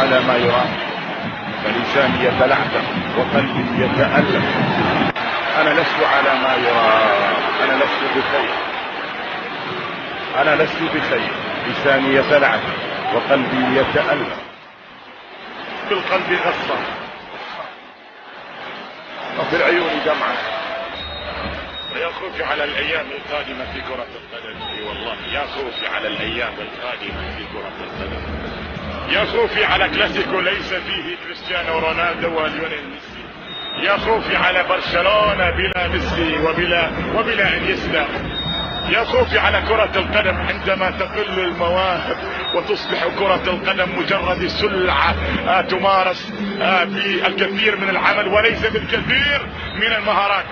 على ما يرام، فلساني يتلعثم وقلبي يتألم. أنا لست على ما يرام، أنا لست بخير، أنا لست بخير. لساني يتلعثم وقلبي يتألم. بالقلب غصة وفي العيون دمعة. يا خوفي على الأيام القادمة في كرة القدم، والله يا خوفي على الأيام القادمة في كرة القدم. يا خوفي على كلاسيكو ليس فيه كريستيانو رونالدو وليونيل ميسي. يا خوفي على برشلونة بلا ميسي وبلا انيستا. يا خوفي على كرة القدم عندما تقل المواهب وتصبح كرة القدم مجرد سلعة تمارس بالكثير من العمل وليس بالكثير من المهارات.